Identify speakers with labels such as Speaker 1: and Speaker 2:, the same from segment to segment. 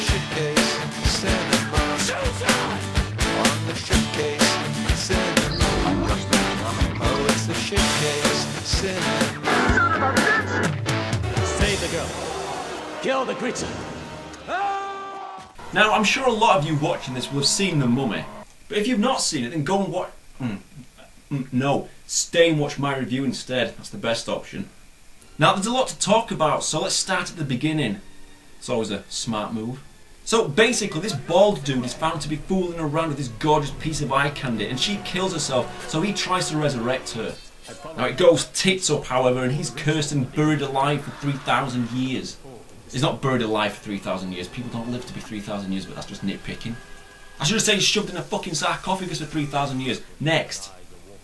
Speaker 1: Shitcase Cinema. On the Shitcase Cinema. Oh, it's the Shitcase Cinema. Son of a bitch!
Speaker 2: Save the girl. Kill the creature.
Speaker 3: Now, I'm sure a lot of you watching this will have seen The Mummy, but if you've not seen it, then go and watch. No, stay and watch my review instead. That's the best option. Now, there's a lot to talk about, so let's start at the beginning. It's always a smart move. So basically, this bald dude is found to be fooling around with this gorgeous piece of eye candy, and she kills herself, so he tries to resurrect her. Now, it goes tits up, however, and he's cursed and buried alive for 3,000 years. He's not buried alive for 3,000 years. People don't live to be 3,000 years, but that's just nitpicking. I should have said he's shoved in a fucking sarcophagus for 3,000 years. Next.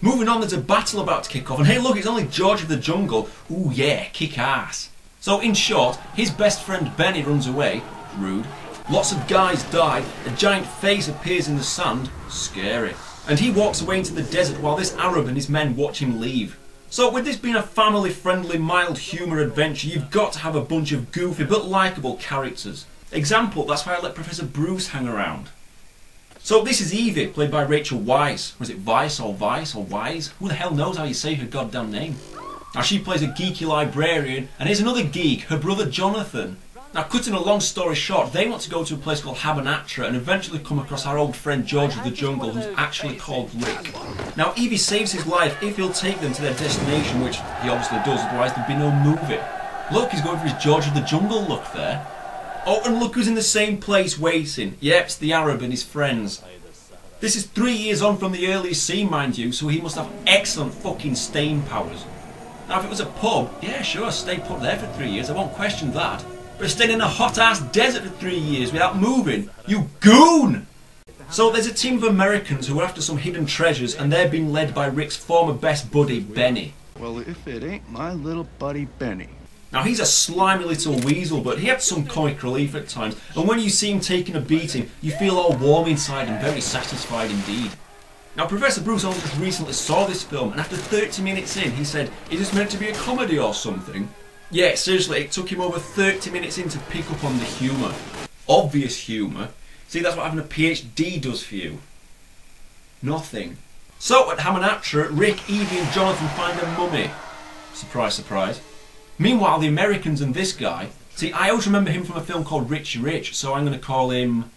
Speaker 3: Moving on, there's a battle about to kick off, and hey look, it's only George of the Jungle. Ooh yeah, kick ass. So in short, his best friend Benny runs away. Rude. Lots of guys die, a giant face appears in the sand. Scary. And he walks away into the desert while this Arab and his men watch him leave. So with this being a family-friendly, mild humour adventure, you've got to have a bunch of goofy but likeable characters. Example, that's why I let Professor Bruce hang around. So this is Evie, played by Rachel Weisz. Was it Weisz or Weiss or Wise? Who the hell knows how you say her goddamn name? Now she plays a geeky librarian, and here's another geek, her brother Jonathan. Now cutting a long story short, they want to go to a place called Habanatra and eventually come across our old friend George of the Jungle, who's actually called Rick. Now Evie saves his life if he'll take them to their destination, which he obviously does, otherwise there'd be no movie. Look, he's going for his George of the Jungle look there. Oh, and look who's in the same place waiting. Yep, it's the Arab and his friends. This is 3 years on from the earliest scene, mind you, so he must have excellent fucking staying powers. Now if it was a pub, yeah sure, stay put there for 3 years, I won't question that. But staying in a hot-ass desert for 3 years without moving, you goon! So there's a team of Americans who are after some hidden treasures, and they're being led by Rick's former best buddy, Benny.
Speaker 4: Well, if it ain't my little buddy Benny.
Speaker 3: Now he's a slimy little weasel, but he had some comic relief at times, and when you see him taking a beating, you feel all warm inside and very satisfied indeed. Now Professor Bruce only just recently saw this film, and after 30 minutes in, he said, "Is this meant to be a comedy or something?" Yeah, seriously, it took him over 30 minutes in to pick up on the humour. Obvious humour. See, that's what having a PhD does for you. Nothing. So, at Habanatra, Rick, Evie and Jonathan find a mummy. Surprise, surprise. Meanwhile, the Americans and this guy... See, I always remember him from a film called Richie Rich, so I'm going to call him...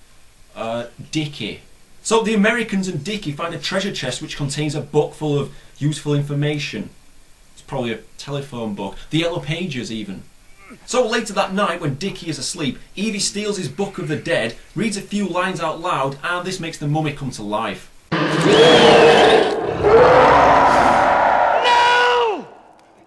Speaker 3: Dickie. So, the Americans and Dickie find a treasure chest which contains a book full of useful information. Probably a telephone book, the Yellow Pages even. So later that night when Dickie is asleep, Evie steals his Book of the Dead, reads a few lines out loud, and this makes the mummy come to life.
Speaker 2: No!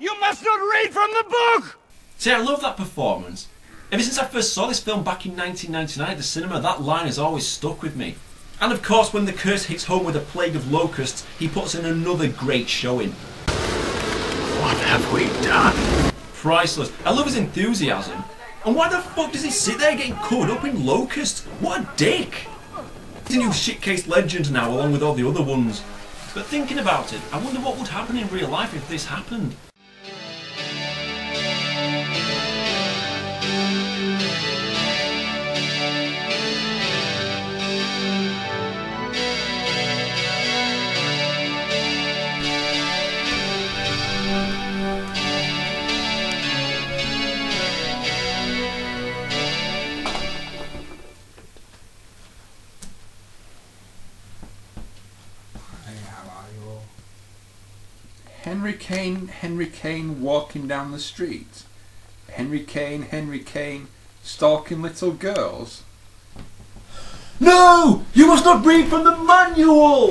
Speaker 2: You must not read from the book!
Speaker 3: See, I love that performance. Ever since I first saw this film back in 1999 at the cinema, that line has always stuck with me. And of course, when the curse hits home with a plague of locusts, he puts in another great showing.
Speaker 4: What have we done?
Speaker 3: Priceless. I love his enthusiasm. And why the fuck does he sit there getting covered up in locusts? What a dick! He's a new shitcase legend now, along with all the other ones. But thinking about it, I wonder what would happen in real life if this happened.
Speaker 5: Henry Kane walking down the street. Henry Kane, stalking little girls.
Speaker 3: No! You must not read from the manual!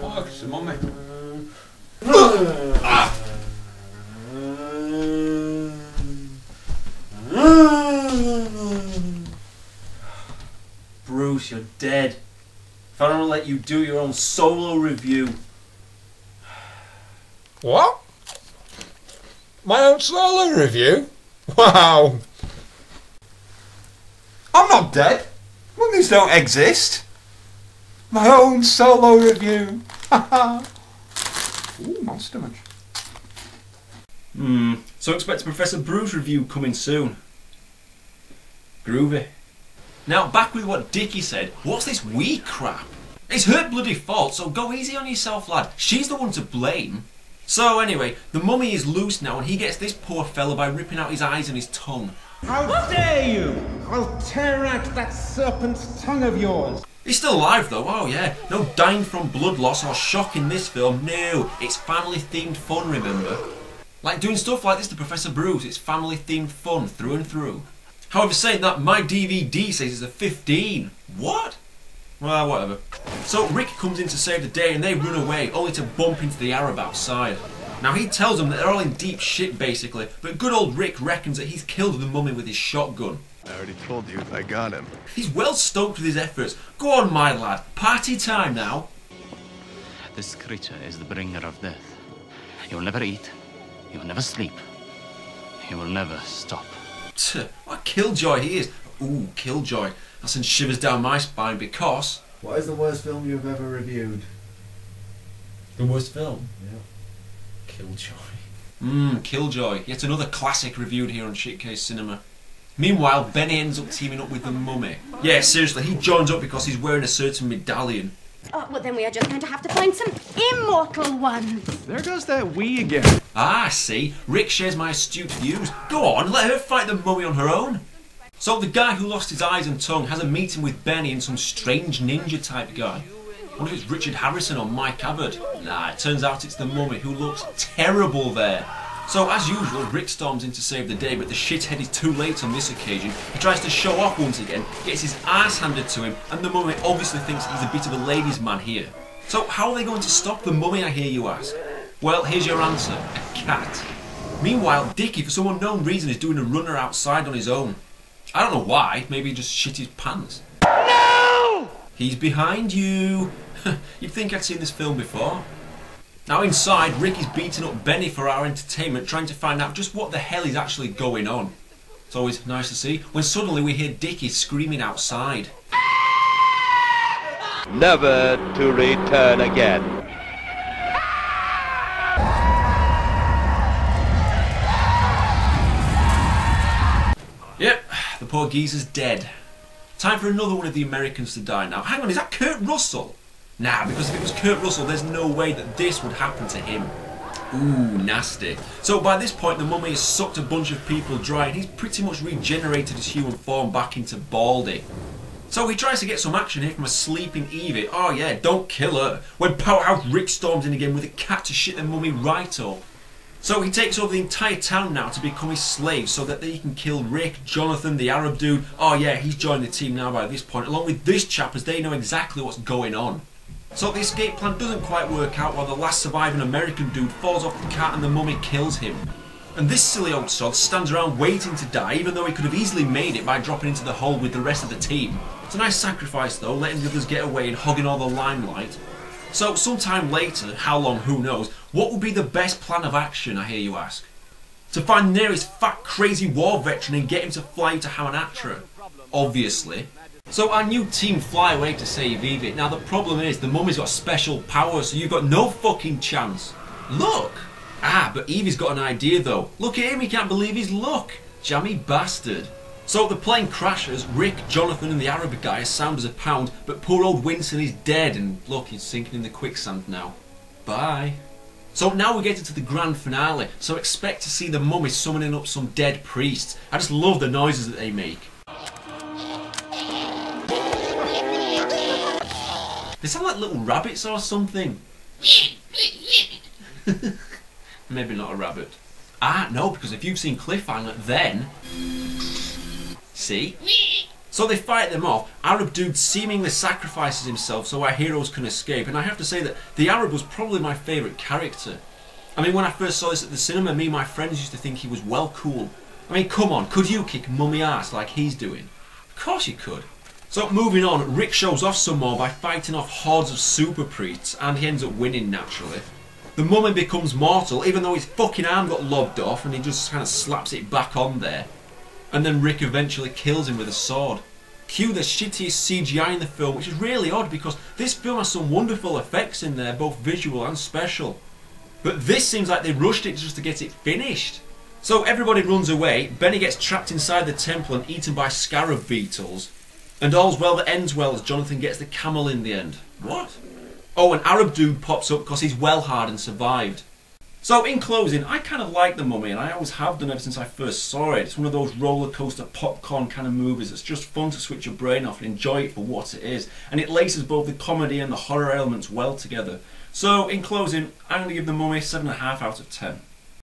Speaker 5: Oh, look, it's a mummy.
Speaker 3: Bruce, you're dead. If I don't let you do your own solo review.
Speaker 6: What? My own solo review? Wow. I'm not dead. Mummies don't exist.
Speaker 5: My own solo review! Haha! Ooh, Monster Mash.
Speaker 3: So expect a Professor Bruce review coming soon. Groovy. Now, back with what Dickie said, what's this wee crap? It's her bloody fault, so go easy on yourself, lad. She's the one to blame. So anyway, the mummy is loose now and he gets this poor fella by ripping out his eyes and his tongue.
Speaker 2: How dare you! I'll tear out that serpent's tongue of yours!
Speaker 3: He's still alive though, oh yeah. No dying from blood loss or shock in this film, no. It's family themed fun, remember? Like doing stuff like this to Professor Bruce, it's family themed fun through and through. However, saying that, my DVD says it's a 15. What? Well, whatever. So Rick comes in to save the day and they run away, only to bump into the Arab outside. Now he tells them that they're all in deep shit basically, but good old Rick reckons that he's killed the mummy with his shotgun.
Speaker 4: I already told you I got him.
Speaker 3: He's well stoked with his efforts. Go on, my lad, party time now.
Speaker 7: This creature is the bringer of death. He will never eat, he will never sleep, he will never stop.
Speaker 3: What killjoy he is. Ooh, killjoy. That sends shivers down my spine because...
Speaker 8: What is the worst film you've ever reviewed?
Speaker 3: The worst film?
Speaker 8: Yeah.
Speaker 3: Killjoy. Killjoy. Yet another classic reviewed here on Shitcase Cinema. Meanwhile, Benny ends up teaming up with the mummy. Yeah, seriously, he joins up because he's wearing a certain medallion.
Speaker 9: Oh, well then we are just going to have to find some immortal ones.
Speaker 4: There goes that we again.
Speaker 3: Ah, see, Rick shares my astute views. Go on, let her fight the mummy on her own. So the guy who lost his eyes and tongue has a meeting with Benny and some strange ninja type guy. I wonder if it's Richard Harrison or Mike Abbott. Nah, it turns out it's the mummy who looks terrible there. So as usual, Rick storms in to save the day, but the shithead is too late on this occasion. He tries to show off once again, gets his ass handed to him, and the mummy obviously thinks he's a bit of a ladies' man here. So how are they going to stop the mummy, I hear you ask? Well, here's your answer, a cat. Meanwhile, Dickie, for some unknown reason, is doing a runner outside on his own. I don't know why, maybe he just shit his pants. No! He's behind you. You'd think I'd seen this film before. Now inside, Rick is beating up Benny for our entertainment, trying to find out just what the hell is actually going on. It's always nice to see, when suddenly we hear Dickie screaming outside.
Speaker 10: Never to return again.
Speaker 3: Yep, the poor geezer's dead. Time for another one of the Americans to die now. Hang on, is that Kurt Russell? Nah, because if it was Kurt Russell, there's no way that this would happen to him. Ooh, nasty. So by this point, the mummy has sucked a bunch of people dry and he's pretty much regenerated his human form back into Baldy. So he tries to get some action here from a sleeping Evie. Oh yeah, don't kill her. When Powerhouse Rick storms in again with a cat to shit the mummy right up. So he takes over the entire town now to become his slave so that he can kill Rick, Jonathan, the Arab dude. Oh yeah, he's joined the team now by this point, along with this chap, as they know exactly what's going on. So the escape plan doesn't quite work out while the last surviving American dude falls off the cat and the mummy kills him. And this silly old sod stands around waiting to die, even though he could have easily made it by dropping into the hole with the rest of the team. It's a nice sacrifice though, letting the others get away and hogging all the limelight. So sometime later, how long who knows, what would be the best plan of action, I hear you ask? To find the nearest fat crazy war veteran and get him to fly to Hamanatra? Obviously. So our new team fly away to save Evie. Now the problem is, the mummy's got special powers, so you've got no fucking chance. Look! Ah, but Evie's got an idea though. Look at him, he can't believe his luck. Jammy bastard. So the plane crashes, Rick, Jonathan and the Arab guy are sound as a pound, but poor old Winston is dead and look, he's sinking in the quicksand now. Bye. So now we get into the grand finale, so expect to see the mummy summoning up some dead priests. I just love the noises that they make. They sound like little rabbits or something. Maybe not a rabbit. Ah, no, because if you've seen Cliffhanger, then... See? So they fight them off. Arab dude seemingly sacrifices himself so our heroes can escape. And I have to say that the Arab was probably my favourite character. I mean, when I first saw this at the cinema, me and my friends used to think he was well cool. I mean, come on, could you kick mummy ass like he's doing? Of course you could. So moving on, Rick shows off some more by fighting off hordes of super priests, and he ends up winning naturally. The mummy becomes mortal, even though his fucking arm got lobbed off, and he just kind of slaps it back on there. And then Rick eventually kills him with a sword. Cue the shittiest CGI in the film, which is really odd because this film has some wonderful effects in there, both visual and special. But this seems like they rushed it just to get it finished. So everybody runs away, Benny gets trapped inside the temple and eaten by scarab beetles, and all's well that ends well as Jonathan gets the camel in the end. What? Oh, an Arab dude pops up because he's well hard and survived. So in closing, I kind of like The Mummy, and I always have done ever since I first saw it. It's one of those roller coaster popcorn kind of movies that's just fun to switch your brain off and enjoy it for what it is. And it laces both the comedy and the horror elements well together. So in closing, I'm going to give The Mummy 7.5 out of 10.